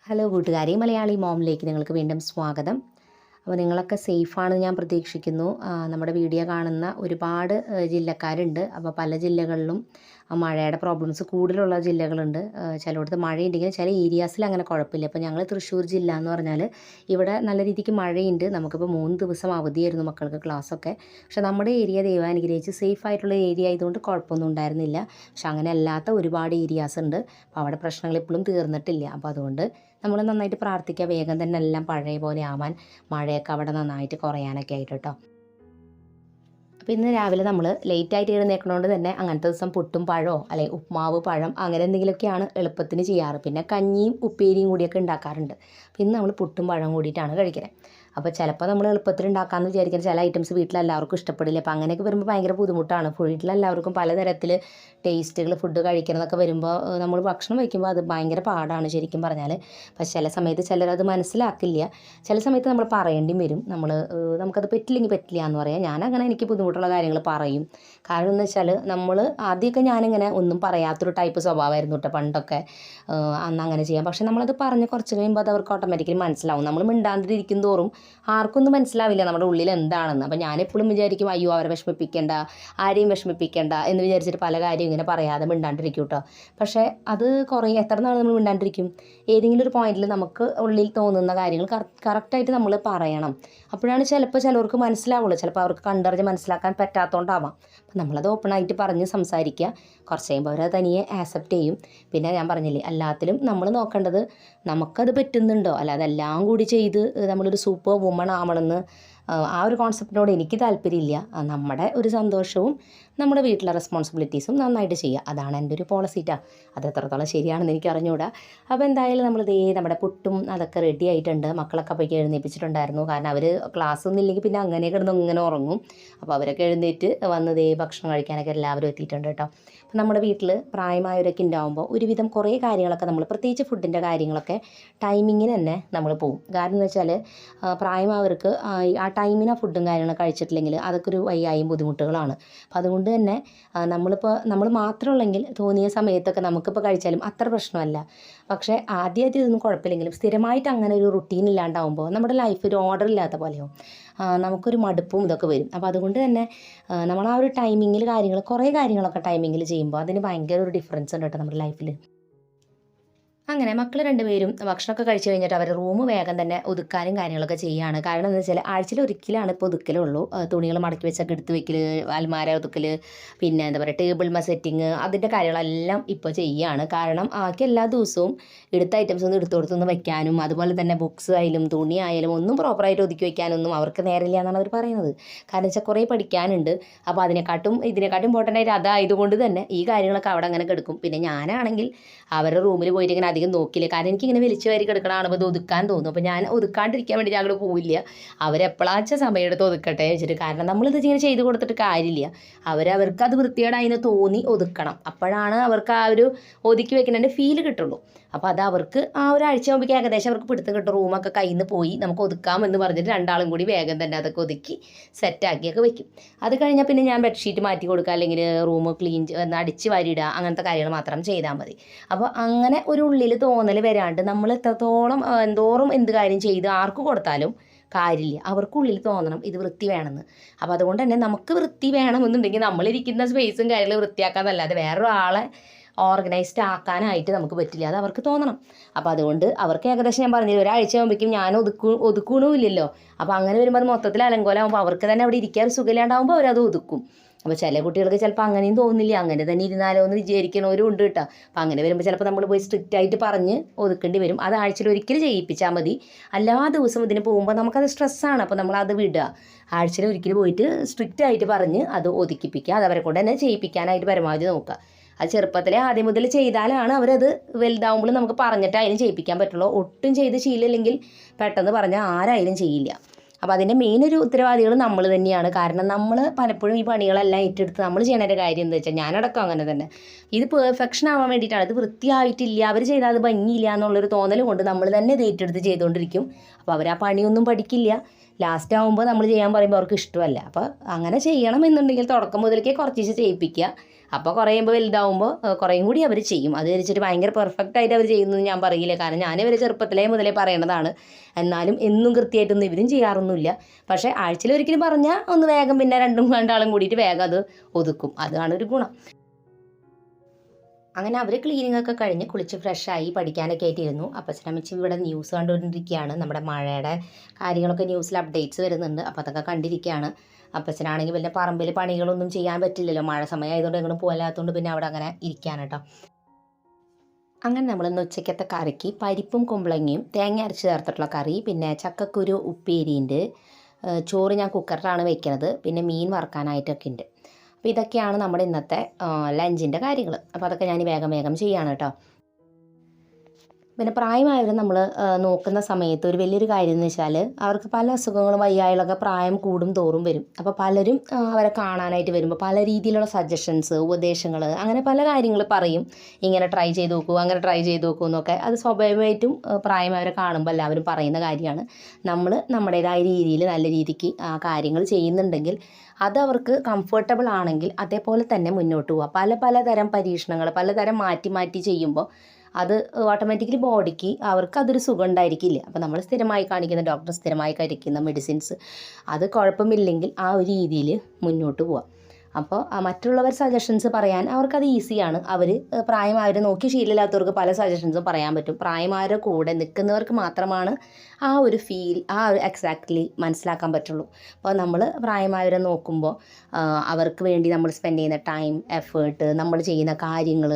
Hello കൂട്ടുകാരെ, മലയാളി മോമിലേക്ക് നിങ്ങൾക്ക് വീണ്ടും സ്വാഗതം. അപ്പോൾ നിങ്ങളൊക്കെ സേഫാണെന്ന് ഞാൻ പ്രതീക്ഷിക്കുന്നു. നമ്മുടെ വീഡിയോ കാണുന്ന ഒരുപാട് ജില്ലക്കാരുണ്ട്. അപ്പോൾ പല ജില്ലകളിലും മഴയുടെ പ്രോബ്ലംസ് കൂടുതലുള്ള ജില്ലകളുണ്ട്. ചിലയിടത്ത് മഴയുണ്ടെങ്കിലും ചില ഏരിയാസിൽ അങ്ങനെ കുഴപ്പമില്ല. അപ്പോൾ ഞങ്ങൾ തൃശ്ശൂർ ജില്ല എന്ന് പറഞ്ഞാൽ ഇവിടെ നല്ല രീതിക്ക് മഴയുണ്ട്. നമുക്കിപ്പോൾ 3 ദിവസം അവധിയായിരുന്നു മക്കൾക്ക് ക്ലാസ്സൊക്കെ. പക്ഷേ നമ്മുടെ ഏരിയ ദൈവം അനുഗ്രഹിച്ച് സേഫ് ആയിട്ടുള്ള ഏരിയ ആയതുകൊണ്ട് കുഴപ്പമൊന്നും ഉണ്ടായിരുന്നില്ല. പക്ഷെ അങ്ങനെ അല്ലാത്ത ഒരുപാട് ഏരിയാസ് ഉണ്ട്. അപ്പോൾ അവിടെ പ്രശ്നങ്ങൾ ഇപ്പോഴും തീർന്നിട്ടില്ല. അപ്പോൾ അതുകൊണ്ട് നമ്മൾ നന്നായിട്ട് പ്രാർത്ഥിക്കുക, വേഗം തന്നെ എല്ലാം പഴയ പോലെ ആവാൻ, മഴയൊക്കെ അവിടെ നന്നായിട്ട് കുറയാനൊക്കെ ആയിട്ട് കേട്ടോ. അപ്പോൾ ഇന്ന് രാവിലെ നമ്മൾ ലേറ്റായിട്ട് എഴുന്നേൽക്കണോണ്ട് തന്നെ അങ്ങനത്തെ ദിവസം പുട്ടും പഴമോ അല്ലെങ്കിൽ ഉപ്മാവ് പഴം അങ്ങനെ എന്തെങ്കിലുമൊക്കെയാണ് എളുപ്പത്തിന് ചെയ്യാറ്. പിന്നെ കഞ്ഞിയും ഉപ്പേരിയും കൂടിയൊക്കെ ഉണ്ടാക്കാറുണ്ട്. അപ്പോൾ ഇന്ന് നമ്മൾ പുട്ടും പഴം കൂടിയിട്ടാണ് കഴിക്കുന്നത്. അപ്പോൾ ചിലപ്പോൾ നമ്മൾ എളുപ്പത്തിൽ ഉണ്ടാക്കാമെന്ന് വിചാരിക്കുന്ന ചില ഐറ്റംസ് വീട്ടിലെല്ലാവർക്കും ഇഷ്ടപ്പെടില്ല. അപ്പോൾ അങ്ങനെയൊക്കെ വരുമ്പോൾ ഭയങ്കര ബുദ്ധിമുട്ടാണ്. വീട്ടിലെല്ലാവർക്കും പലതരത്തിൽ ടേസ്റ്റുകൾ ഫുഡ് കഴിക്കണതൊക്കെ വരുമ്പോൾ നമ്മൾ ഭക്ഷണം വയ്ക്കുമ്പോൾ അത് ഭയങ്കര പാടാണ് ശരിക്കും പറഞ്ഞാൽ. പക്ഷേ ചില സമയത്ത് ചിലരത് മനസ്സിലാക്കില്ല. ചില സമയത്ത് നമ്മൾ പറയേണ്ടിയും വരും. നമുക്കത് പറ്റില്ലെങ്കിൽ പറ്റില്ല എന്ന് പറയാം. ഞാനങ്ങനെ എനിക്ക് ബുദ്ധിമുട്ടുള്ള കാര്യങ്ങൾ പറയും. കാരണം എന്ന് വെച്ചാൽ നമ്മൾ ആദ്യമൊക്കെ ഞാനിങ്ങനെ ഒന്നും പറയാത്തൊരു ടൈപ്പ് സ്വഭാവമായിരുന്നു കേട്ടോ പണ്ടൊക്കെ. അന്ന് അങ്ങനെ ചെയ്യാം. പക്ഷേ നമ്മളത് പറഞ്ഞ് കുറച്ച് കഴിയുമ്പോൾ അത് അവർക്ക് ഓട്ടോമാറ്റിക്കലി മനസ്സിലാവും. നമ്മൾ മിണ്ടാണ്ടിരിക്കും തോറും ആർക്കൊന്നും മനസ്സിലാവില്ല നമ്മുടെ ഉള്ളിൽ എന്താണെന്ന്. അപ്പോൾ ഞാനെപ്പോഴും വിചാരിക്കും, അയ്യോ അവരെ വിഷമിപ്പിക്കേണ്ട, ആരെയും വിഷമിപ്പിക്കേണ്ട എന്ന് വിചാരിച്ചിട്ട് പല കാര്യം ഇങ്ങനെ പറയാതെ മിണ്ടാണ്ടിരിക്കും കേട്ടോ. പക്ഷേ അത് കുറേ എത്ര നാൾ നമ്മൾ മിണ്ടാണ്ടിരിക്കും? ഏതെങ്കിലും ഒരു പോയിന്റിൽ നമുക്ക് ഉള്ളിൽ തോന്നുന്ന കാര്യങ്ങൾ കറക്റ്റായിട്ട് നമ്മൾ പറയണം. അപ്പോഴാണ് ചിലപ്പോൾ ചിലവർക്ക് മനസ്സിലാവുള്ളൂ. ചിലപ്പോൾ അവർക്ക് കണ്ടറിഞ്ഞ് മനസ്സിലാക്കാൻ പറ്റാത്തതുകൊണ്ടാവാം. അപ്പം നമ്മളത് ഓപ്പണായിട്ട് പറഞ്ഞ് സംസാരിക്കുക. കുറച്ച് കഴിയുമ്പോൾ അവരത് തനിയെ ആക്സെപ്റ്റ് ചെയ്യും. പിന്നെ ഞാൻ പറഞ്ഞില്ലേ, എല്ലാത്തിലും നമ്മൾ നോക്കേണ്ടത് നമുക്കത് പറ്റുന്നുണ്ടോ, അല്ലാതെ എല്ലാം കൂടി ചെയ്ത് നമ്മളൊരു സൂപ്പർ വുമൺ ആവണമെന്ന് ആ ഒരു കോൺസെപ്റ്റിനോട് എനിക്ക് താല്പര്യമില്ല. നമ്മുടെ ഒരു സന്തോഷവും നമ്മുടെ വീട്ടിലെ റെസ്പോൺസിബിലിറ്റീസും നന്നായിട്ട് ചെയ്യുക, അതാണ് എൻ്റെ ഒരു പോളിസിറ്റാണ്. അത് എത്രത്തോളം ശരിയാണെന്ന് എനിക്ക് അറിഞ്ഞുകൂടാ. അപ്പോൾ എന്തായാലും നമ്മുടെ പുട്ടും അതൊക്കെ റെഡി ആയിട്ടുണ്ട്. മക്കളൊക്കെ അപ്പോഴേക്ക് എഴുന്നേൽപ്പിച്ചിട്ടുണ്ടായിരുന്നു. കാരണം അവർ ക്ലാസ് ഒന്നും ഇല്ലെങ്കിൽ പിന്നെ അങ്ങനെ കിടന്ന് ഇങ്ങനെ ഉറങ്ങും. അപ്പോൾ അവരൊക്കെ എഴുന്നേറ്റ് വന്ന് ഭക്ഷണം കഴിക്കാനൊക്കെ എല്ലാവരും എത്തിയിട്ടുണ്ട് കേട്ടോ. അപ്പോൾ നമ്മുടെ വീട്ടിൽ പ്രായമായവരൊക്കെ ഉണ്ടാകുമ്പോൾ ഒരുവിധം കുറേ കാര്യങ്ങളൊക്കെ നമ്മൾ പ്രത്യേകിച്ച് ഫുഡിൻ്റെ കാര്യങ്ങളൊക്കെ ടൈമിങ്ങിന് തന്നെ നമ്മൾ പോകും. കാരണം എന്ന് വെച്ചാൽ പ്രായമായവർക്ക് ആ ടൈമിന് ആ ഫുഡും കാര്യങ്ങളും കഴിച്ചിട്ടില്ലെങ്കിൽ അതൊക്കെ ഒരു വയ്യായും ബുദ്ധിമുട്ടുകളാണ്. അപ്പോൾ അതുകൊണ്ട് തന്നെ നമ്മൾ മാത്രമുള്ളെങ്കിൽ തോന്നിയ സമയത്തൊക്കെ നമുക്കിപ്പോൾ കഴിച്ചാലും അത്ര പ്രശ്നമല്ല. പക്ഷേ ആദ്യമായിട്ട് ഇതൊന്നും കുഴപ്പമില്ലെങ്കിലും സ്ഥിരമായിട്ട് അങ്ങനെ ഒരു റുട്ടീൻ ഇല്ലാണ്ടാവുമ്പോൾ നമ്മുടെ ലൈഫ് ഒരു ഓർഡർ ഇല്ലാത്ത പോലെയാവും. നമുക്കൊരു മടുപ്പും ഇതൊക്കെ വരും. അപ്പോൾ അതുകൊണ്ട് തന്നെ നമ്മൾ ആ ഒരു ടൈമിങ്ങിൽ കുറേ കാര്യങ്ങളൊക്കെ ടൈമിങ്ങിൽ ചെയ്യുമ്പോൾ അതിന് ഭയങ്കര ഒരു ഡിഫറൻസ് ഉണ്ട് കേട്ടോ നമ്മുടെ ലൈഫിൽ. അങ്ങനെ മക്കൾ രണ്ടുപേരും ഭക്ഷണമൊക്കെ കഴിച്ച് കഴിഞ്ഞിട്ട് അവർ റൂം വേഗം തന്നെ ഒതുക്കാനും കാര്യങ്ങളൊക്കെ ചെയ്യുകയാണ്. കാരണം എന്താ വെച്ചാൽ ആഴ്ചയിൽ ഒരിക്കലാണ് ഇപ്പോൾ ഒതുക്കലുള്ളൂ. തുണികൾ മടക്കി വെച്ചൊക്കെ എടുത്ത് വെക്കൽ, അൽമാര ഒതുക്കൽ, പിന്നെ എന്താ പറയുക ടേബിൾ സെറ്റിങ്, അതിൻ്റെ കാര്യങ്ങളെല്ലാം ഇപ്പോൾ ചെയ്യുകയാണ്. കാരണം ആക്കി എല്ലാ ദിവസവും എടുത്ത ഐറ്റംസ് ഒന്നും എടുത്തു കൊടുത്തൊന്ന് വെക്കാനും അതുപോലെ തന്നെ ബുക്സ് ആയാലും തുണി ആയാലും ഒന്നും പ്രോപ്പറായിട്ട് ഒതുക്കി വെക്കാനൊന്നും അവർക്ക് നേരില്ല എന്നാണ് അവർ പറയുന്നത്. കാരണം വെച്ചാൽ കുറേ പഠിക്കാനുണ്ട്. അപ്പോൾ ഇതിനെക്കാട്ടും ഇമ്പോർട്ടൻ്റ് ആയിട്ട് അതായതുകൊണ്ട് തന്നെ ഈ കാര്യങ്ങളൊക്കെ അവിടെ അങ്ങനെ കിടക്കും. പിന്നെ ഞാനാണെങ്കിൽ അവരുടെ റൂമിൽ പോയിട്ട് ഇങ്ങനെ അധികം നോക്കില്ല. കാരണം എനിക്കിങ്ങനെ വലിച്ചു വാരി കിടക്കണ കാണുമ്പോൾ ഇത് ഒതുക്കാൻ തോന്നും. അപ്പോൾ ഞാൻ ഒതുക്കാണ്ടിരിക്കാൻ വേണ്ടി ഞാൻ അങ്ങോട്ട് പോവില്ല. അവരെപ്പോഴാച്ച സമയം എടുത്ത് ഒതുക്കട്ടെ വെച്ചിട്ട്. കാരണം നമ്മളിത് ഇങ്ങനെ ചെയ്ത് കൊടുത്തിട്ട് കാര്യമില്ല. അവർക്ക് അത് വൃത്തികേടായിന്ന് തോന്നി ഒതുക്കണം. അപ്പോഴാണ് അവർക്ക് ആ ഒരു ഒതുക്കി വെക്കുന്നതിൻ്റെ ഫീൽ കിട്ടുള്ളൂ. അപ്പോൾ അത് അവർക്ക് ആ ഒരാഴ്ച ആകുമ്പോഴേക്കും ഏകദേശം അവർക്ക് പിടുത്തം കിട്ടും. റൂമൊക്കെ കയ്യിൽ നിന്ന് പോയി നമുക്ക് ഒതുക്കാമെന്ന് പറഞ്ഞിട്ട് രണ്ടാളും കൂടി വേഗം തന്നെ അതൊക്കെ ഒതുക്കി സെറ്റാക്കിയൊക്കെ വെക്കും. അത് കഴിഞ്ഞാൽ പിന്നെ ഞാൻ ബെഡ്ഷീറ്റ് മാറ്റി കൊടുക്കുക, അല്ലെങ്കിൽ റൂം ക്ലീൻ അടിച്ച് വാരിയിടുക, അങ്ങനത്തെ കാര്യങ്ങൾ മാത്രം ചെയ്താൽ മതി. അപ്പോൾ അങ്ങനെ ഒരു ഉള്ളിൽ തോന്നൽ വരാണ്ട് നമ്മൾ എന്തോറും എന്ത് കാര്യം ചെയ്ത് ആർക്ക് കൊടുത്താലും കാര്യമില്ല. അവർക്കുള്ളിൽ തോന്നണം ഇത് വൃത്തി വേണമെന്ന്. അപ്പോൾ അതുകൊണ്ട് തന്നെ നമുക്ക് വൃത്തി വേണമെന്നുണ്ടെങ്കിൽ നമ്മളിരിക്കുന്ന സ്പേസും കാര്യങ്ങളും വൃത്തിയാക്കാന്നല്ലാതെ വേറൊരാളെ ഓർഗനൈസ്ഡ് ആക്കാനായിട്ട് നമുക്ക് പറ്റില്ല. അത് അവർക്ക് തോന്നണം. അപ്പോൾ അതുകൊണ്ട് അവർക്ക് ഏകദേശം ഞാൻ പറഞ്ഞില്ല, ഒരാഴ്ച ആകുമ്പോഴേക്കും ഞാൻ ഒതുക്കണമില്ലല്ലോ. അപ്പോൾ അങ്ങനെ വരുമ്പോൾ അത് മൊത്തത്തിൽ അലങ്കോലമാകുമ്പോൾ അവർക്ക് തന്നെ അവിടെ ഇരിക്കാൻ സുഖമില്ലാണ്ടാകുമ്പോൾ അവരത് ഒതുക്കും. അപ്പോൾ ചില കുട്ടികൾക്ക് ചിലപ്പോൾ അങ്ങനെയും തോന്നില്ല, അങ്ങനെ തന്നെ ഇരുന്നാലോ എന്ന് വിചാരിക്കണവരും ഉണ്ട് കേട്ടോ. അപ്പോൾ അങ്ങനെ വരുമ്പോൾ ചിലപ്പോൾ നമ്മൾ പോയി സ്ട്രിക്റ്റ് ആയിട്ട് പറഞ്ഞ് ഒതുക്കേണ്ടി വരും. അത് ആഴ്ചയിൽ ഒരിക്കൽ ചെയ്യിപ്പിച്ചാൽ മതി. എല്ലാ ദിവസവും ഇതിന് പോകുമ്പോൾ നമുക്കത് സ്ട്രെസ്സാണ്. അപ്പോൾ നമ്മളത് വിടുക. ആഴ്ചയിൽ ഒരിക്കൽ പോയിട്ട് സ്ട്രിക്റ്റ് ആയിട്ട് പറഞ്ഞ് അത് ഒതുക്കിപ്പിക്കുക. അത് അവരെ കൊണ്ട് തന്നെ ചെയ്യിപ്പിക്കാനായിട്ട് പരമാവധി നോക്കുക. അത് ചെറുപ്പത്തിലെ ആദ്യം മുതൽ ചെയ്താലാണ് അവരത് വലുതാവുമ്പോൾ നമുക്ക് പറഞ്ഞിട്ട് അതിന് ചെയ്യിപ്പിക്കാൻ പറ്റുള്ളൂ. ഒട്ടും ചെയ്ത് ശീലമില്ലെങ്കിൽ പെട്ടെന്ന് പറഞ്ഞാൽ ആരായാലും ചെയ്യില്ല. അപ്പോൾ അതിൻ്റെ മെയിൻ ഒരു ഉത്തരവാദികൾ നമ്മൾ തന്നെയാണ്. കാരണം നമ്മൾ പലപ്പോഴും ഈ പണികളെല്ലാം ഏറ്റെടുത്ത് നമ്മൾ ചെയ്യേണ്ട ഒരു കാര്യം എന്താ വെച്ചാൽ, ഞാനടക്കം അങ്ങനെ തന്നെ, ഇത് പെർഫെക്ഷൻ ആവാൻ വേണ്ടിയിട്ടാണ്. ഇത് വൃത്തിയായിട്ടില്ല, അവർ ചെയ്താൽ അത് ഭംഗിയില്ല എന്നുള്ളൊരു തോന്നൽ കൊണ്ട് നമ്മൾ തന്നെ ഇത് ഏറ്റെടുത്ത് ചെയ്തുകൊണ്ടിരിക്കും. അപ്പോൾ അവർ ആ പണിയൊന്നും പഠിക്കില്ല. ലാസ്റ്റ് ആകുമ്പോൾ നമ്മൾ ചെയ്യാൻ പറയുമ്പോൾ അവർക്ക് ഇഷ്ടമല്ല. അപ്പോൾ അങ്ങനെ ചെയ്യണം എന്നുണ്ടെങ്കിൽ തുടക്കം മുതൽക്കേ കുറച്ച് ചെയ്യിപ്പിക്കുക. അപ്പോൾ കുറയുമ്പോൾ വലുതാവുമ്പോൾ കുറേയും കൂടി അവർ ചെയ്യും. അത് വെച്ചിട്ട് ഭയങ്കര പെർഫെക്റ്റ് ആയിട്ട് അവർ ചെയ്യുന്നത് ഞാൻ പറയില്ല, കാരണം ഞാൻ ഇവർ ചെറുപ്പത്തിലേ മുതലേ പറയേണ്ടതാണ്. എന്നാലും എന്നും കൃത്യമായിട്ടൊന്നും ഇവരും ചെയ്യാറൊന്നുമില്ല. പക്ഷേ ആഴ്ചയിൽ ഒരിക്കലും പറഞ്ഞാൽ ഒന്ന് വേഗം പിന്നെ രണ്ടാളും കൂടിയിട്ട് വേഗം അത് ഒതുക്കും. അതാണ് ഒരു ഗുണം. അങ്ങനെ അവർ ക്ലീനിങ് ഒക്കെ കഴിഞ്ഞ് കുളിച്ച് ഫ്രഷായി പഠിക്കാനൊക്കെ ആയിട്ടിരുന്നു. അപ്പോൾ അച്ഛനമ്മച്ചി ഇവിടെ ന്യൂസ് കണ്ടുകൊണ്ടിരിക്കുകയാണ്. നമ്മുടെ മഴയുടെ കാര്യങ്ങളൊക്കെ ന്യൂസിൽ അപ്ഡേറ്റ്സ് വരുന്നുണ്ട്. അപ്പോൾ അതൊക്കെ കണ്ടിരിക്കുകയാണ്. അപ്പച്ചനാണെങ്കിൽ പിന്നെ പറമ്പിൽ പണികളൊന്നും ചെയ്യാൻ പറ്റില്ലല്ലോ, മഴ സമയം ആയതുകൊണ്ട് എങ്ങോട്ടും പോകാത്തതുകൊണ്ട് പിന്നെ അവിടെ അങ്ങനെ ഇരിക്കുകയാണ് കേട്ടോ. അങ്ങനെ നമ്മളിന്ന് ഉച്ചയ്ക്കത്തെ കറിക്ക് പരിപ്പും കുമ്പളങ്ങയും തേങ്ങ അരച്ച് ചേർത്തിട്ടുള്ള കറി, പിന്നെ ചക്കക്കുരു ഉപ്പേരിയുണ്ട്, ചോറ് ഞാൻ കുക്കറിലാണ് വെക്കുന്നത്, പിന്നെ മീൻ വറുക്കാനായിട്ടൊക്കെ ഉണ്ട്. അപ്പോൾ ഇതൊക്കെയാണ് നമ്മുടെ ഇന്നത്തെ ലഞ്ചിൻ്റെ കാര്യങ്ങൾ. അപ്പോൾ അതൊക്കെ ഞാൻ വേഗം വേഗം ചെയ്യാണ് കേട്ടോ. പിന്നെ പ്രായമായവർ നമ്മൾ നോക്കുന്ന സമയത്ത് ഒരു വലിയൊരു കാര്യം എന്ന് വെച്ചാൽ അവർക്ക് പല അസുഖങ്ങളും വയ്യായികളൊക്കെ പ്രായം കൂടും തോറും വരും. അപ്പോൾ പലരും അവരെ കാണാനായിട്ട് വരുമ്പോൾ പല രീതിയിലുള്ള സജഷൻസ്, ഉപദേശങ്ങൾ, അങ്ങനെ പല കാര്യങ്ങൾ പറയും. ഇങ്ങനെ ട്രൈ ചെയ്ത് നോക്കൂ, അങ്ങനെ ട്രൈ ചെയ്ത് നോക്കൂ എന്നൊക്കെ. അത് സ്വാഭാവികമായിട്ടും പ്രായമായവരെ കാണുമ്പോൾ എല്ലാവരും പറയുന്ന കാര്യമാണ്. നമ്മൾ നമ്മുടേതായ രീതിയിൽ നല്ല രീതിക്ക് ആ കാര്യങ്ങൾ ചെയ്യുന്നുണ്ടെങ്കിൽ അത് അവർക്ക് കംഫർട്ടബിൾ ആണെങ്കിൽ അതേപോലെ തന്നെ മുന്നോട്ട് പോവുക. പലതരം പരീക്ഷണങ്ങൾ പലതരം മാറ്റി മാറ്റി ചെയ്യുമ്പോൾ അത് ഓട്ടോമാറ്റിക്കലി ബോഡിക്ക് അവർക്ക് അതൊരു സുഖം ഉണ്ടായിരിക്കില്ല. അപ്പോൾ നമ്മൾ സ്ഥിരമായി കാണിക്കുന്ന ഡോക്ടർ സ്ഥിരമായി കഴിക്കുന്ന മെഡിസിൻസ് അത് കുഴപ്പമില്ലെങ്കിൽ ആ ഒരു രീതിയിൽ മുന്നോട്ട് പോവാം. അപ്പോൾ മറ്റുള്ളവർ സജഷൻസ് പറയാൻ അവർക്കത് ഈസിയാണ്. അവർ പ്രായമായവരെ നോക്കി ശീലമില്ലാത്തവർക്ക് പല സജഷൻസും പറയാൻ പറ്റും. പ്രായമായവരുടെ കൂടെ നിൽക്കുന്നവർക്ക് മാത്രമാണ് ആ ഒരു ഫീൽ, ആ ഒരു എക്സാക്ട്ലി മനസ്സിലാക്കാൻ പറ്റുള്ളൂ. അപ്പോൾ നമ്മൾ പ്രായമായവരെ നോക്കുമ്പോൾ അവർക്ക് വേണ്ടി നമ്മൾ സ്പെൻഡ് ചെയ്യുന്ന ടൈം, എഫേർട്ട്, നമ്മൾ ചെയ്യുന്ന കാര്യങ്ങൾ,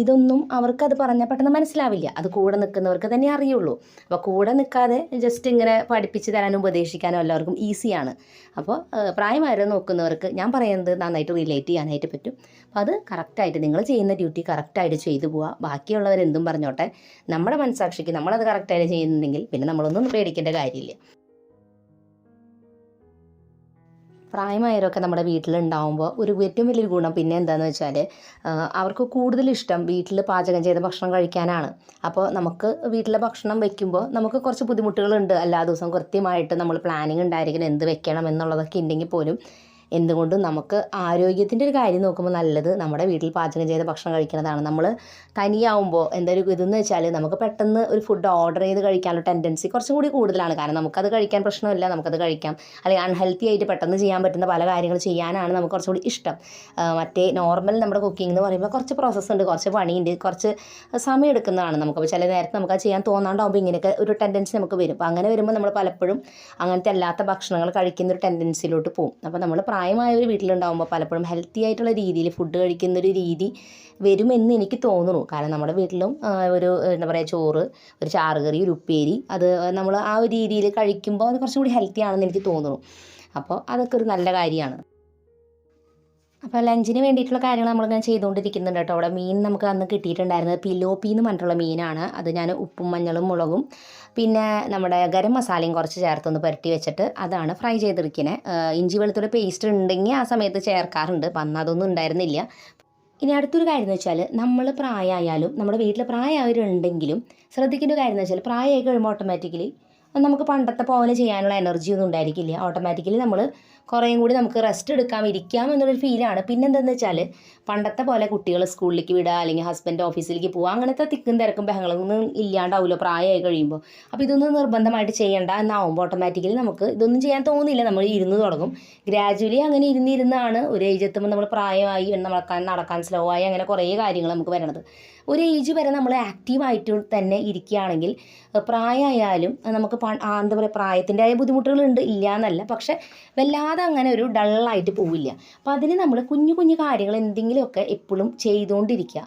ഇതൊന്നും അവർക്കത് പറഞ്ഞാൽ പെട്ടെന്ന് മനസ്സിലാവില്ല. അത് കൂടെ നിൽക്കുന്നവർക്ക് തന്നെ അറിയുള്ളൂ. അപ്പോൾ കൂടെ നിൽക്കാതെ ജസ്റ്റ് ഇങ്ങനെ പഠിപ്പിച്ച് തരാനും ഉപദേശിക്കാനും എല്ലാവർക്കും ഈസിയാണ്. അപ്പോൾ പ്രായമായവരെ നോക്കുന്നവർക്ക് ഞാൻ പറയുന്നത് നന്നായിട്ട് റിലേറ്റ് ചെയ്യാനായിട്ട് പറ്റും. അപ്പോൾ അത് കറക്റ്റായിട്ട് നിങ്ങൾ ചെയ്യുന്ന ഡ്യൂട്ടി കറക്റ്റായിട്ട് ചെയ്തു പോവുക. ബാക്കിയുള്ളവരെന്തും പറഞ്ഞോട്ടെ, നമ്മുടെ മനസ്സാക്ഷിക്ക് നമ്മളത് കറക്റ്റായിട്ട് ചെയ്യുന്നുണ്ടെങ്കിൽ പിന്നെ നമ്മളൊന്നും പേടിക്കേണ്ട കാര്യമില്ല. പ്രായമായവരൊക്കെ നമ്മുടെ വീട്ടിലുണ്ടാവുമ്പോൾ ഒരു ഏറ്റവും വലിയൊരു ഗുണം പിന്നെ എന്താണെന്ന് വെച്ചാൽ അവർക്ക് കൂടുതൽ ഇഷ്ടം വീട്ടിൽ പാചകം ചെയ്ത ഭക്ഷണം കഴിക്കാനാണ്. അപ്പോൾ നമുക്ക് വീട്ടിലെ ഭക്ഷണം വെക്കുമ്പോൾ നമുക്ക് കുറച്ച് ബുദ്ധിമുട്ടുകളുണ്ട്. എല്ലാ ദിവസവും കൃത്യമായിട്ട് നമ്മൾ പ്ലാനിങ് ഉണ്ടായിരിക്കണം എന്ത് വെക്കണം എന്നുള്ളതൊക്കെ ഉണ്ടെങ്കിൽ പോലും എന്തുകൊണ്ടും നമുക്ക് ആരോഗ്യത്തിൻ്റെ ഒരു കാര്യം നോക്കുമ്പോൾ നല്ലത് നമ്മുടെ വീട്ടിൽ പാചകം ചെയ്ത ഭക്ഷണം കഴിക്കുന്നതാണ്. നമ്മൾ തനിയാവുമ്പോൾ എന്തൊരു ഇതെന്ന് വെച്ചാൽ നമുക്ക് പെട്ടെന്ന് ഒരു ഫുഡ് ഓർഡർ ചെയ്ത് കഴിക്കാനുള്ള ടെൻഡൻസി കുറച്ചും കൂടി കൂടുതലാണ്. കാരണം നമുക്കത് കഴിക്കാൻ പ്രശ്നമില്ല, നമുക്കത് കഴിക്കാം. അല്ലെങ്കിൽ അൺഹെൽത്തി ആയിട്ട് പെട്ടെന്ന് ചെയ്യാൻ പറ്റുന്ന പല കാര്യങ്ങൾ ചെയ്യാനാണ് നമുക്ക് കുറച്ചുകൂടി ഇഷ്ടം. മറ്റേ നോർമൽ നമ്മുടെ കുക്കിംഗ് എന്ന് പറയുമ്പോൾ കുറച്ച് പ്രോസസ്സ് ഉണ്ട്, കുറച്ച് പണിയുണ്ട്, കുറച്ച് സമയം എടുക്കുന്നതാണ്. നമുക്കപ്പോൾ ചില നേരത്തെ നമുക്കത് ചെയ്യാൻ തോന്നാണ്ടാവുമ്പോൾ ഇങ്ങനെയൊക്കെ ഒരു ടെൻഡൻസി നമുക്ക് വരും. അപ്പോൾ അങ്ങനെ വരുമ്പോൾ നമ്മൾ പലപ്പോഴും അങ്ങനത്തെ അല്ലാത്ത ഭക്ഷണങ്ങൾ കഴിക്കുന്ന ഒരു ടെൻഡൻസിയിലോട്ട് പോകും. അപ്പോൾ നമ്മൾ പ്രായമായവർ വീട്ടിലുണ്ടാകുമ്പോൾ പലപ്പോഴും ഹെൽത്തി ആയിട്ടുള്ള രീതിയിൽ ഫുഡ് കഴിക്കുന്നൊരു രീതി വരുമെന്ന് എനിക്ക് തോന്നുന്നു. കാരണം നമ്മുടെ വീട്ടിലും ഒരു എന്താ പറയുക, ചോറ്, ഒരു ചാറുകറി, ഒരു ഉപ്പേരി, അത് നമ്മൾ ആ ഒരു രീതിയിൽ കഴിക്കുമ്പോൾ അത് കുറച്ചും കൂടി ഹെൽത്തി ആണെന്ന് എനിക്ക് തോന്നുന്നു. അപ്പോൾ അതൊക്കെ ഒരു നല്ല കാര്യമാണ്. അപ്പോൾ ലഞ്ചിന് വേണ്ടിയിട്ടുള്ള കാര്യങ്ങൾ നമ്മളിങ്ങനെ ചെയ്തുകൊണ്ടിരിക്കുന്നുണ്ട് കേട്ടോ. അവിടെ മീൻ നമുക്ക് അന്ന് കിട്ടിയിട്ടുണ്ടായിരുന്നത് പിലോപ്പി എന്ന് പറഞ്ഞിട്ടുള്ള മീനാണ്. അത് ഞാൻ ഉപ്പും മഞ്ഞളും മുളകും പിന്നെ നമ്മുടെ ഗരം മസാലയും കുറച്ച് ചേർത്തൊന്ന് പുരട്ടി വെച്ചിട്ട് അതാണ് ഫ്രൈ ചെയ്തെടുക്കുന്നത്. ഇഞ്ചി വെളുത്തുള്ളി പേസ്റ്റ് ഉണ്ടെങ്കിൽ ആ സമയത്ത് ചേർക്കാറുണ്ട്. അപ്പം അന്ന് അതൊന്നും ഉണ്ടായിരുന്നില്ല. ഇനി അടുത്തൊരു കാര്യം എന്ന് വെച്ചാൽ നമ്മൾ പ്രായമായാലും നമ്മുടെ വീട്ടിൽ പ്രായമായവരുണ്ടെങ്കിലും ശ്രദ്ധിക്കേണ്ട ഒരു കാര്യം എന്ന് വെച്ചാൽ പ്രായമായി കഴിയുമ്പോൾ ഓട്ടോമാറ്റിക്കലി നമുക്ക് പണ്ടത്തെ പോലെ ചെയ്യാനുള്ള എനർജി ഒന്നും ഉണ്ടായിരിക്കില്ല. ഓട്ടോമാറ്റിക്കലി നമ്മൾ കുറേയും കൂടി നമുക്ക് റെസ്റ്റ് എടുക്കാം, ഇരിക്കാം എന്നുള്ളൊരു ഫീലാണ്. പിന്നെ എന്താണെന്ന് വെച്ചാൽ പണ്ടത്തെ പോലെ കുട്ടികൾ സ്കൂളിലേക്ക് വിടുക അല്ലെങ്കിൽ ഹസ്ബൻഡ് ഓഫീസിലേക്ക് പോവുക അങ്ങനത്തെ തിക്കും തിരക്കും ബഹളങ്ങളൊന്നും ഇല്ലാണ്ടാവില്ല പ്രായമായി കഴിയുമ്പോൾ. അപ്പോൾ ഇതൊന്നും നിർബന്ധമായിട്ട് ചെയ്യേണ്ട എന്നാവുമ്പോൾ ഓട്ടോമാറ്റിക്കലി നമുക്ക് ഇതൊന്നും ചെയ്യാൻ തോന്നില്ല. നമ്മൾ ഇരുന്ന് തുടങ്ങും. ഗ്രാജുവലി അങ്ങനെ ഇരുന്നാണ് ഒരു ഏജ് എത്തുമ്പോൾ നമ്മൾ പ്രായമായി നടക്കാൻ സ്ലോ ആയി അങ്ങനെ കുറേ കാര്യങ്ങൾ നമുക്ക് വരണത്. ഒരു ഏജ് വരെ നമ്മൾ ആക്റ്റീവായിട്ട് തന്നെ ഇരിക്കുകയാണെങ്കിൽ പ്രായമായാലും നമുക്ക് എന്താ പറയുക, പ്രായത്തിൻ്റെതായ ബുദ്ധിമുട്ടുകളുണ്ട്, ഇല്ല എന്നല്ല, പക്ഷേ വല്ലാതെ അങ്ങനെ ഒരു ഡള്ളായിട്ട് പോവില്ല. അപ്പോൾ അതിന് നമ്മൾ കുഞ്ഞു കുഞ്ഞു കാര്യങ്ങൾ എന്തെങ്കിലുമൊക്കെ എപ്പോഴും ചെയ്തുകൊണ്ടിരിക്കുക.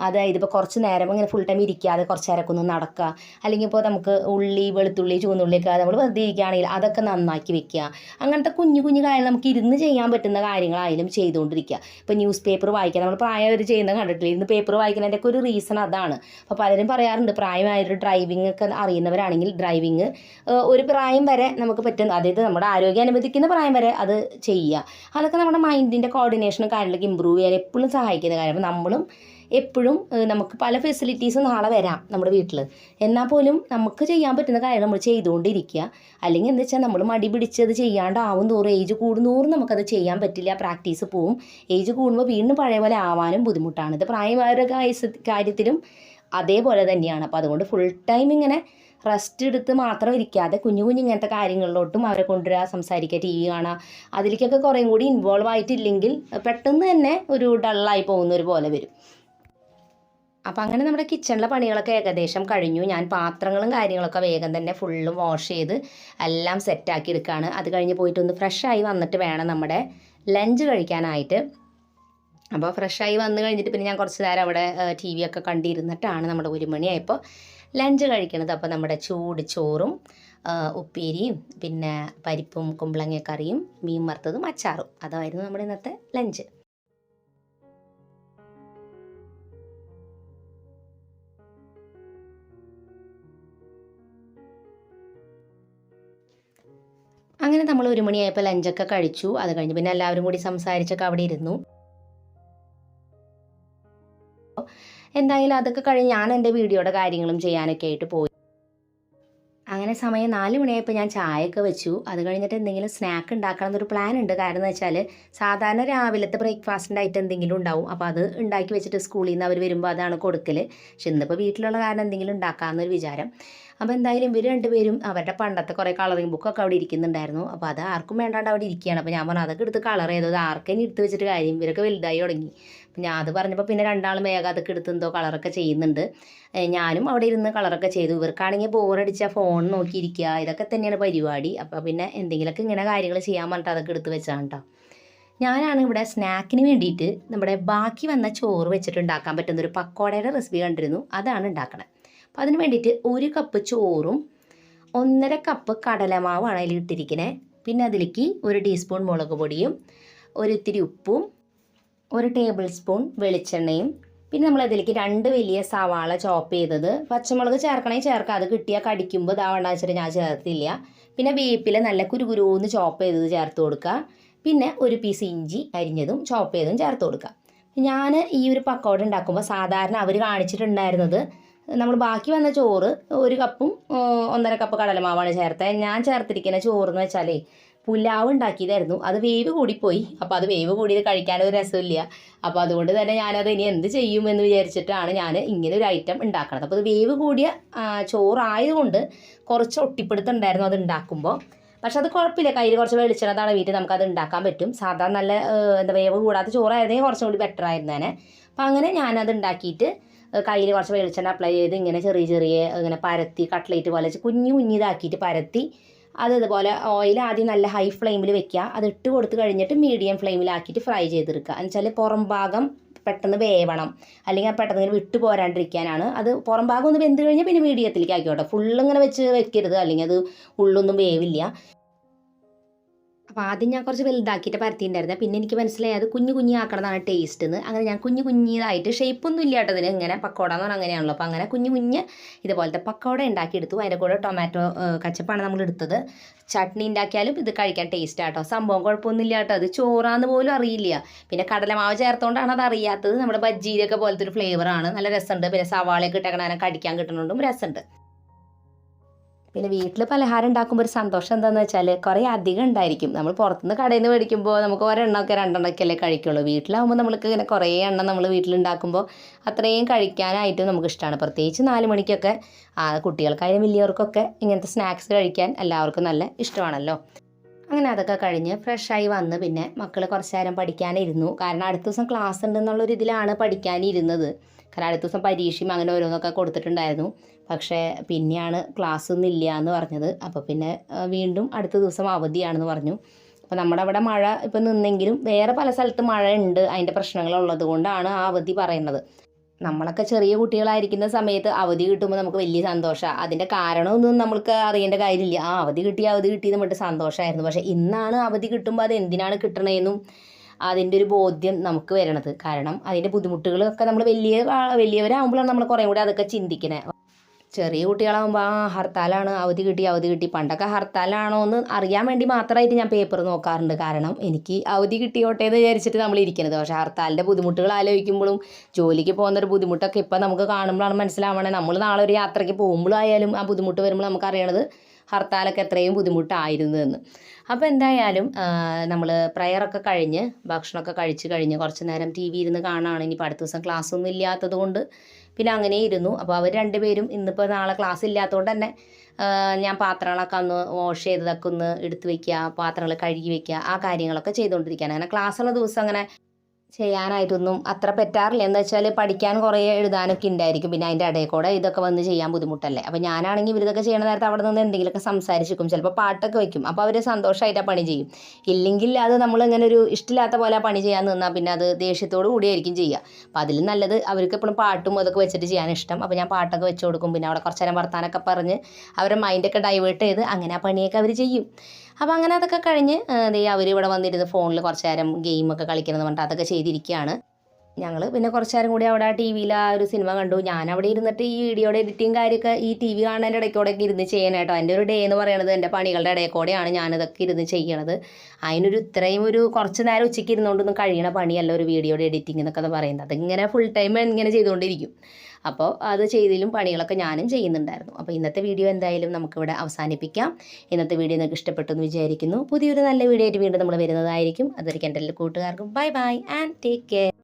അതായത് ഇപ്പോൾ കുറച്ച് നേരം ഇങ്ങനെ ഫുൾ ടൈം ഇരിക്കാതെ കുറച്ച് നേരമൊക്കെ ഒന്ന് നടക്കുക, അല്ലെങ്കിൽ ഇപ്പോൾ നമുക്ക് ഉള്ളി, വെളുത്തുള്ളി, ചുവന്നുള്ളിയൊക്കെ നമ്മൾ വെറുതെ ഇരിക്കുകയാണെങ്കിൽ അതൊക്കെ നന്നാക്കി വെക്കുക. അങ്ങനത്തെ കുഞ്ഞു കുഞ്ഞു കാര്യങ്ങൾ നമുക്ക് ഇരുന്ന് ചെയ്യാൻ പറ്റുന്ന കാര്യങ്ങളായാലും ചെയ്തുകൊണ്ടിരിക്കുക. ഇപ്പോൾ ന്യൂസ് പേപ്പർ വായിക്കുക, നമ്മൾ പ്രായമായവർ ചെയ്യുന്നത് കണ്ടിട്ടില്ല, ഇരുന്ന് പേപ്പർ വായിക്കുന്നതിൻ്റെയൊക്കെ ഒരു റീസൺ അതാണ്. അപ്പോൾ പലരും പറയാറുണ്ട് പ്രായമായൊരു ഡ്രൈവിംഗ് ഒക്കെ അറിയുന്നവരാണെങ്കിൽ ഡ്രൈവിംഗ് ഒരു പ്രായം വരെ നമുക്ക് പറ്റും, അതായത് നമ്മുടെ ആരോഗ്യം അനുവദിക്കുന്ന പ്രായം വരെ അത് ചെയ്യുക. അതൊക്കെ നമ്മുടെ മൈൻഡിൻ്റെ കോർഡിനേഷനും കാര്യങ്ങളൊക്കെ ഇമ്പ്രൂവ് ചെയ്യാൻ എപ്പോഴും സഹായിക്കുന്ന കാര്യം. അപ്പോൾ നമ്മളും എപ്പോഴും നമുക്ക് പല ഫെസിലിറ്റീസും നാളെ വരാം നമ്മുടെ വീട്ടിൽ. എന്നാൽ പോലും നമുക്ക് ചെയ്യാൻ പറ്റുന്ന കാര്യം നമ്മൾ ചെയ്തുകൊണ്ടിരിക്കുക. അല്ലെങ്കിൽ എന്താ വെച്ചാൽ നമ്മൾ മടി പിടിച്ചത് ചെയ്യാണ്ടാവും തോറും ഏജ് കൂടുന്തോറും നമുക്കത് ചെയ്യാൻ പറ്റില്ല, പ്രാക്ടീസ് പോവും. ഏജ് കൂടുമ്പോൾ വീണ്ടും പഴയ പോലെ ആവാനും ബുദ്ധിമുട്ടാണ്. ഇത് പ്രായമായവരുടെ കാര്യത്തിലും അതേപോലെ തന്നെയാണ്. അപ്പോൾ അതുകൊണ്ട് ഫുൾ ടൈം ഇങ്ങനെ റെസ്റ്റ് എടുത്ത് മാത്രം ഇരിക്കാതെ കുഞ്ഞു ഇങ്ങനത്തെ കാര്യങ്ങളിലോട്ടും അവരെ കൊണ്ടുവരിക, സംസാരിക്കുക, ടി വി കാണുക, അതിലേക്കൊക്കെ കുറേയും കൂടി ഇൻവോൾവ് ആയിട്ടില്ലെങ്കിൽ പെട്ടെന്ന് തന്നെ ഒരു ഡള്ളായി പോകുന്നൊരു പോലെ വരും. അപ്പോൾ അങ്ങനെ നമ്മുടെ കിച്ചണിലെ പണികളൊക്കെ ഏകദേശം കഴിഞ്ഞു. ഞാൻ പാത്രങ്ങളും കാര്യങ്ങളൊക്കെ വേഗം തന്നെ ഫുള്ളും വാഷ് ചെയ്ത് എല്ലാം സെറ്റാക്കി എടുക്കുകയാണ്. അത് കഴിഞ്ഞ് പോയിട്ടൊന്ന് ഫ്രഷായി വന്നിട്ട് വേണം നമ്മുടെ ലഞ്ച് കഴിക്കാനായിട്ട്. അപ്പോൾ ഫ്രഷായി വന്നു കഴിഞ്ഞിട്ട് പിന്നെ ഞാൻ കുറച്ച് നേരം അവിടെ ടി വി ഒക്കെ കണ്ടിരുന്നിട്ടാണ് നമ്മുടെ 1 മണിയായപ്പോൾ ലഞ്ച് കഴിക്കണത്. അപ്പോൾ നമ്മുടെ ചൂട് ചോറും ഉപ്പേരിയും പിന്നെ പരിപ്പും കുമ്പളങ്ങ കറിയും മീൻ വറുത്തതും അച്ചാറും, അതായിരുന്നു നമ്മുടെ ഇന്നത്തെ ലഞ്ച്. അങ്ങനെ നമ്മൾ 1 മണിയായപ്പോൾ ലഞ്ചൊക്കെ കഴിച്ചു. അത് കഴിഞ്ഞ് പിന്നെ എല്ലാവരും കൂടി സംസാരിച്ചൊക്കെ അവിടെ ഇരുന്നു. എന്തായാലും അതൊക്കെ കഴിഞ്ഞ് ഞാൻ എൻ്റെ വീഡിയോയുടെ കാര്യങ്ങളും ചെയ്യാനൊക്കെ ആയിട്ട് പോയി. അങ്ങനെ സമയം 4 മണിയായപ്പോൾ ഞാൻ ചായയൊക്കെ വെച്ചു. അത് കഴിഞ്ഞിട്ട് എന്തെങ്കിലും സ്നാക്ക് ഉണ്ടാക്കണം എന്നൊരു പ്ലാൻ ഉണ്ട്. കാരണം എന്ന് വെച്ചാൽ സാധാരണ രാവിലത്തെ ബ്രേക്ക്ഫാസ്റ്റിൻ്റെ ആയിട്ട് എന്തെങ്കിലും ഉണ്ടാവും. അപ്പോൾ അത് ഉണ്ടാക്കി വെച്ചിട്ട് സ്കൂളിൽ നിന്ന് അവർ വരുമ്പോൾ അതാണ് കൊടുക്കൽ. പക്ഷെ ഇന്നിപ്പോൾ വീട്ടിലുള്ള കാരണം എന്തെങ്കിലും ഉണ്ടാക്കാമെന്നൊരു വിചാരം. അപ്പോൾ എന്തായാലും ഇവർ രണ്ടുപേരും അവരുടെ പണ്ടത്തെ കുറേ കളറിങ് ബുക്കൊക്കെ അവിടെ ഇരിക്കുന്നുണ്ടായിരുന്നു. അപ്പോൾ അത് ആർക്കും വേണ്ടാണ്ട് അവിടെ ഇരിക്കുകയാണ്. അപ്പോൾ ഞാൻ പറഞ്ഞു അതൊക്കെ എടുത്ത് കളർ ചെയ്തത് ആർക്കെങ്കിലും എടുത്ത് വെച്ചിട്ട് കാര്യം, ഇവരൊക്കെ വലുതായി തുടങ്ങി. അപ്പോൾ ഞാൻ അത് പറഞ്ഞപ്പോൾ പിന്നെ രണ്ടാളും വേഗം അതൊക്കെ എടുത്ത് എന്തോ കളറൊക്കെ ചെയ്യുന്നുണ്ട്. ഞാനും അവിടെ ഇരുന്ന് കളറൊക്കെ ചെയ്തു. ഇവർക്കാണെങ്കിൽ ബോറടിച്ചാൽ ഫോൺ നോക്കിയിരിക്കുക, ഇതൊക്കെ തന്നെയാണ് പരിപാടി. അപ്പോൾ പിന്നെ എന്തെങ്കിലുമൊക്കെ ഇങ്ങനെ കാര്യങ്ങൾ ചെയ്യാൻ പറഞ്ഞിട്ട് അതൊക്കെ എടുത്ത് വെച്ചാണ് കേട്ടോ. ഞാനാണ് ഇവിടെ സ്നാക്കിന് വേണ്ടിയിട്ട് നമ്മുടെ ബാക്കി വന്ന ചോറ് വെച്ചിട്ട് ഉണ്ടാക്കാൻ പറ്റുന്നൊരു പക്കോടയുടെ റെസിപ്പി കണ്ടിരുന്നു. അതാണ് ഉണ്ടാക്കണത്. അപ്പോൾ അതിന് വേണ്ടിയിട്ട് 1 കപ്പ് ചോറും 1.5 കപ്പ് കടലമാവാണ് അതിൽ ഇട്ടിരിക്കുന്നത്. പിന്നെ അതിലേക്ക് 1 ടീസ്പൂൺ മുളക് പൊടിയും ഇത്തിരി ഉപ്പും 1 ടേബിൾ സ്പൂൺ വെളിച്ചെണ്ണയും പിന്നെ നമ്മളതിലേക്ക് 2 വലിയ സവാള ചോപ്പ് ചെയ്തത്, പച്ചമുളക് ചേർക്കണമെങ്കിൽ ചേർക്കാം, അത് കിട്ടിയാൽ കടിക്കുമ്പോൾ ഇതാവണ്ട വെച്ചിട്ട് ഞാൻ ചേർത്തില്ല. പിന്നെ വേപ്പില നല്ല കുരുകുരുന്ന് ചോപ്പ് ചെയ്തത് ചേർത്ത് കൊടുക്കുക. പിന്നെ 1 പീസ് ഇഞ്ചി അരിഞ്ഞതും ചോപ്പ് ചെയ്തതും ചേർത്ത് കൊടുക്കുക. ഞാൻ ഈ ഒരു പക്കോട ഉണ്ടാക്കുമ്പോൾ സാധാരണ അവർ കാണിച്ചിട്ടുണ്ടായിരുന്നത് നമ്മൾ ബാക്കി വന്ന ചോറ് 1 കപ്പും 1.5 കപ്പ് കടലമാവാണ് ചേർത്തത്. ഞാൻ ചേർത്തിരിക്കുന്ന ചോറെന്ന് വെച്ചാലേ പുലാവ് ഉണ്ടാക്കിയതായിരുന്നു. അത് വേവ് കൂടിപ്പോയി. അപ്പോൾ അത് വേവ് കൂടിയത് കഴിക്കാനൊരു രസമില്ല. അപ്പോൾ അതുകൊണ്ട് തന്നെ ഞാനത് ഇനി എന്ത് ചെയ്യുമെന്ന് വിചാരിച്ചിട്ടാണ് ഞാൻ ഇങ്ങനെ ഒരു ഐറ്റം ഉണ്ടാക്കുന്നത്. അപ്പോൾ അത് വേവ് കൂടിയ ചോറായതുകൊണ്ട് കുറച്ച് ഒട്ടിപ്പിടുത്തുണ്ടായിരുന്നു അത് ഉണ്ടാക്കുമ്പോൾ. പക്ഷെ അത് കുഴപ്പമില്ല, കയ്യിൽ കുറച്ച് വെളിച്ചെണ്ണ തടവിയിട്ട് നമുക്കത് ഉണ്ടാക്കാൻ പറ്റും. സാധാരണ നല്ല വേവ് കൂടാത്ത ചോറായിരുന്നെങ്കിൽ കുറച്ചും കൂടി ബെറ്റർ ആയിരുന്നേനെ. അപ്പോൾ അങ്ങനെ ഞാനത് ഉണ്ടാക്കിയിട്ട് കയ്യിൽ കുറച്ച് വെളിച്ചെണ്ണ അപ്ലൈ ചെയ്ത് ഇങ്ങനെ ചെറിയ ഇങ്ങനെ പരത്തി കട്ട്ലേറ്റ് പോലെ കുഞ്ഞിതാക്കിയിട്ട് പരത്തി അത് ഇതുപോലെ ഓയിൽ ആദ്യം നല്ല ഹൈ ഫ്ലെയിമിൽ വെക്കുക. അത് ഇട്ട് കൊടുത്ത് കഴിഞ്ഞിട്ട് മീഡിയം ഫ്ലെയിമിലാക്കിയിട്ട് ഫ്രൈ ചെയ്തെടുക്കുക. എന്ന് വെച്ചാൽ പുറം ഭാഗം പെട്ടെന്ന് വേവണം, അല്ലെങ്കിൽ പെട്ടെന്ന് ഇങ്ങനെ വിട്ടു പോരാണ്ടിരിക്കാനാണ്. അത് പുറം ഭാഗം ഒന്ന് വെന്ത് കഴിഞ്ഞാൽ പിന്നെ മീഡിയത്തിലേക്ക് ആക്കിക്കോട്ടെ. ഫുള്ളിങ്ങനെ വെക്കരുത്, അല്ലെങ്കിൽ അത് ഉള്ളൊന്നും വേവില്ല. അപ്പോൾ ആദ്യം ഞാൻ കുറച്ച് വലുതാക്കിയിട്ട് പരത്തിയിട്ടുണ്ടായിരുന്നു. പിന്നെ എനിക്ക് മനസ്സിലായി അത് കുഞ്ഞാക്കണതാണ് ടേസ്റ്റ് എന്ന്. അങ്ങനെ ഞാൻ കുഞ്ഞിതായിട്ട് ഷേപ്പൊന്നും ഇല്ല കേട്ടോ ഇതിന്, ഇങ്ങനെ പക്കോട എന്ന് പറഞ്ഞാൽ അങ്ങനെയാണല്ലോ. അപ്പോൾ അങ്ങനെ കുഞ്ഞ് ഇതുപോലത്തെ പക്കോട ഉണ്ടാക്കിയെടുത്തു. അതിൻ്റെ കൂടെ ടൊമാറ്റോ കച്ചപ്പാണ് നമ്മൾ എടുത്തത്. ചട്നി ഉണ്ടാക്കിയാലും ഇത് കഴിക്കാൻ ടേസ്റ്റ് ആട്ടോ. സംഭവം കുഴപ്പമൊന്നുമില്ല കേട്ടോ. അത് ചോറാന്ന് പോലും അറിയില്ല. പിന്നെ കടലമാവ് ചേർത്തുകൊണ്ടാണ് അത് അറിയാത്തത്. നമ്മുടെ ബജ്ജിയിലൊക്കെ പോലത്തെ ഒരു ഫ്ലേവറാണ്, നല്ല രസമുണ്ട്. പിന്നെ സവാളയൊക്കെ ഇട്ടേക്കണ കടിക്കാൻ കിട്ടുന്നുണ്ടും രസമുണ്ട്. പിന്നെ വീട്ടിൽ പലഹാരം ഉണ്ടാക്കുമ്പോൾ ഒരു സന്തോഷം എന്താണെന്ന് വെച്ചാൽ കുറേ അധികം ഉണ്ടായിരിക്കും. നമ്മൾ പുറത്തുനിന്ന് കടയിൽ നിന്ന് മേടിക്കുമ്പോൾ നമുക്ക് ഒരെണ്ണമൊക്കെ 2 അല്ലേ കഴിക്കുള്ളൂ. വീട്ടിലാകുമ്പോൾ നമ്മൾക്ക് ഇങ്ങനെ കുറേ എണ്ണം നമ്മൾ വീട്ടിലുണ്ടാക്കുമ്പോൾ അത്രയും കഴിക്കാനായിട്ടും നമുക്ക് ഇഷ്ടമാണ്. പ്രത്യേകിച്ച് 4 മണിക്കൊക്കെ കുട്ടികൾക്കായാലും വലിയവർക്കൊക്കെ ഇങ്ങനത്തെ സ്നാക്സ് കഴിക്കാൻ എല്ലാവർക്കും നല്ല ഇഷ്ടമാണല്ലോ. അങ്ങനെ അതൊക്കെ കഴിഞ്ഞ് ഫ്രഷായി വന്ന് പിന്നെ മക്കൾ കുറച്ച് നേരം പഠിക്കാനിരുന്നു. കാരണം അടുത്ത ദിവസം ക്ലാസ് ഉണ്ടെന്നുള്ളൊരു ഇതിലാണ് പഠിക്കാനിരുന്നത്. കാരണം അടുത്ത ദിവസം പരീക്ഷയും അങ്ങനെ ഓരോന്നൊക്കെ കൊടുത്തിട്ടുണ്ടായിരുന്നു. പക്ഷേ പിന്നെയാണ് ക്ലാസ് ഒന്നുമില്ല എന്ന് പറഞ്ഞത്. അപ്പോൾ പിന്നെ വീണ്ടും അടുത്ത ദിവസം അവധിയാണെന്ന് പറഞ്ഞു. അപ്പോൾ നമ്മുടെ അവിടെ മഴ ഇപ്പം നിന്നെങ്കിലും വേറെ പല സ്ഥലത്ത് മഴ ഉണ്ട്, അതിൻ്റെ പ്രശ്നങ്ങളുള്ളത് കൊണ്ടാണ് ആ അവധി പറയുന്നത്. നമ്മളൊക്കെ ചെറിയ കുട്ടികളായിരിക്കുന്ന സമയത്ത് അവധി കിട്ടുമ്പോൾ നമുക്ക് വലിയ സന്തോഷമാണ്. അതിൻ്റെ കാരണമൊന്നും നമ്മൾക്ക് അറിയേണ്ട കാര്യമില്ല. അവധി കിട്ടി നമുക്ക് സന്തോഷമായിരുന്നു. പക്ഷേ ഇന്നാണ് അവധി കിട്ടുമ്പോൾ അത് എന്തിനാണ് കിട്ടണതെന്നും അതിൻ്റെ ഒരു ബോധ്യം നമുക്ക് വരണത്. കാരണം അതിൻ്റെ ബുദ്ധിമുട്ടുകളൊക്കെ നമ്മൾ വലിയവരാകുമ്പോഴാണ് നമ്മൾ കുറേ കൂടി അതൊക്കെ ചിന്തിക്കണേ. ചെറിയ കുട്ടികളാകുമ്പോൾ ഹർത്താലാണ്, അവധി കിട്ടി. പണ്ടൊക്കെ ഹർത്താലാണോ എന്ന് അറിയാൻ വേണ്ടി മാത്രമായിട്ട് ഞാൻ പേപ്പർ നോക്കാറുണ്ട്. കാരണം എനിക്ക് അവധി കിട്ടിയോട്ടെ എന്ന് വിചാരിച്ചിട്ട് നമ്മൾ ഇരിക്കുന്നത്. പക്ഷേ ഹർത്താലിൻ്റെ ബുദ്ധിമുട്ടുകൾ ആലോചിക്കുമ്പോഴും ജോലിക്ക് പോകുന്നൊരു ബുദ്ധിമുട്ടൊക്കെ ഇപ്പം നമുക്ക് കാണുമ്പോഴാണ് മനസ്സിലാവണേ. നമ്മൾ നാളെ ഒരു യാത്രയ്ക്ക് പോകുമ്പോഴായാലും ആ ബുദ്ധിമുട്ട് വരുമ്പോൾ നമുക്കറിയണത് ഹർത്താലൊക്കെ എത്രയും ബുദ്ധിമുട്ടായിരുന്നു എന്ന്. അപ്പോൾ എന്തായാലും നമ്മൾ പ്രയറൊക്കെ കഴിഞ്ഞ് ഭക്ഷണമൊക്കെ കഴിച്ച് കഴിഞ്ഞ് കുറച്ച് നേരം TV ഇരുന്ന് കാണുകയാണ്. ഇനിയിപ്പോൾ അടുത്ത ദിവസം ക്ലാസ്സൊന്നും ഇല്ലാത്തത് കൊണ്ട് പിന്നെ അങ്ങനെ ഇരുന്നു. അപ്പോൾ അവർ രണ്ടുപേരും ഇന്നിപ്പോൾ നാളെ ക്ലാസ് ഇല്ലാത്തതുകൊണ്ട് തന്നെ ഞാൻ പാത്രങ്ങളൊക്കെ ഒന്ന് വാഷ് ചെയ്തതൊക്കെ ഒന്ന് എടുത്ത് വയ്ക്കുക, പാത്രങ്ങൾ കഴുകി വയ്ക്കുക, ആ കാര്യങ്ങളൊക്കെ ചെയ്തുകൊണ്ടിരിക്കുകയാണ്. അങ്ങനെ ക്ലാസ്സുള്ള ദിവസം അങ്ങനെ ചെയ്യാനായിട്ടൊന്നും അത്ര പറ്റാറില്ല. എന്താ വെച്ചാൽ പഠിക്കാൻ കുറേ എഴുതാനൊക്കെ ഉണ്ടായിരിക്കും. പിന്നെ അതിൻ്റെ ഇടയിൽ കൂടെ ഇതൊക്കെ വന്ന് ചെയ്യാൻ ബുദ്ധിമുട്ടല്ലേ. അപ്പോൾ ഞാനാണെങ്കിൽ ഇവരിതൊക്കെ ചെയ്യണ നേരത്തെ അവിടെ നിന്ന് എന്തെങ്കിലുമൊക്കെ സംസാരിച്ചിരിക്കും, ചിലപ്പോൾ പാട്ടൊക്കെ വയ്ക്കും. അപ്പോൾ അവർ സന്തോഷമായിട്ട് ആ പണി ചെയ്യും. ഇല്ലെങ്കിൽ അത് നമ്മളിങ്ങനെ ഒരു ഇഷ്ടമില്ലാത്ത പോലെ ആ പണി ചെയ്യാൻ നിന്നാൽ പിന്നെ അത് ദേഷ്യത്തോടു കൂടിയായിരിക്കും ചെയ്യുക. അപ്പോൾ അതിലും നല്ലത് അവർക്ക് എപ്പോഴും പാട്ടും അതൊക്കെ വെച്ചിട്ട് ചെയ്യാൻ ഇഷ്ടം. അപ്പോൾ ഞാൻ പാട്ടൊക്കെ വെച്ച് കൊടുക്കും. പിന്നെ അവിടെ കുറച്ച് നേരം വർത്താനൊക്കെ പറഞ്ഞ് അവരുടെ മൈൻഡൊക്കെ ഡൈവേർട്ട് ചെയ്ത് അങ്ങനെ ആ പണിയൊക്കെ അവർ ചെയ്യും. അപ്പോൾ അങ്ങനെ അതൊക്കെ കഴിഞ്ഞ് അവർ ഇവിടെ വന്നിരുന്ന് ഫോണിൽ കുറച്ച് നേരം ഗെയിമൊക്കെ കളിക്കണമെന്ന് പറഞ്ഞിട്ട് അതൊക്കെ ചെയ്തിരിക്കുകയാണ്. ഞങ്ങൾ പിന്നെ കുറച്ച് നേരം കൂടി അവിടെ TV ആ ഒരു സിനിമ കണ്ടു. ഞാൻ അവിടെ ഇരുന്നിട്ട് ഈ വീഡിയോയുടെ എഡിറ്റിങ് കാര്യമൊക്കെ ഈ TV കാണുന്നതിൻ്റെ ഇടയ്ക്കൂടെയൊക്കെ ഇരുന്ന് ചെയ്യണം. എൻ്റെ ഒരു ഡേ എന്ന് പറയുന്നത് എൻ്റെ പണികളുടെ ഇടയ്ക്കൂടെയാണ് ഞാനിതൊക്കെ ഇരുന്ന് ചെയ്യണത്. അതിനൊരു ഇത്രയും ഒരു കുറച്ച് നേരം ഉച്ചയ്ക്ക് ഇരുന്നുകൊണ്ടൊന്നും കഴിയണ പണിയല്ല ഒരു വീഡിയോയുടെ എഡിറ്റിംഗ് എന്നൊക്കെ പറയുന്നത്. അതിങ്ങനെ ഫുൾ ടൈം ഇങ്ങനെ ചെയ്തുകൊണ്ടിരിക്കും. അപ്പോൾ അത് ചെയ്തതിലും പണികളൊക്കെ ഞാനും ചെയ്യുന്നുണ്ടായിരുന്നു. അപ്പോൾ ഇന്നത്തെ വീഡിയോ എന്തായാലും നമുക്കിവിടെ അവസാനിപ്പിക്കാം. ഇന്നത്തെ വീഡിയോ നിങ്ങൾക്ക് ഇഷ്ടപ്പെട്ടു എന്ന് വിചാരിക്കുന്നു. പുതിയൊരു നല്ല വീഡിയോ ആയിട്ട് വീണ്ടും നമ്മൾ വരുന്നതായിരിക്കും. അതൊരിക്കൽ എൻ്റെ എല്ലാ കൂട്ടുകാർക്കും ബൈ ആൻഡ് ടേക്ക് കെയർ.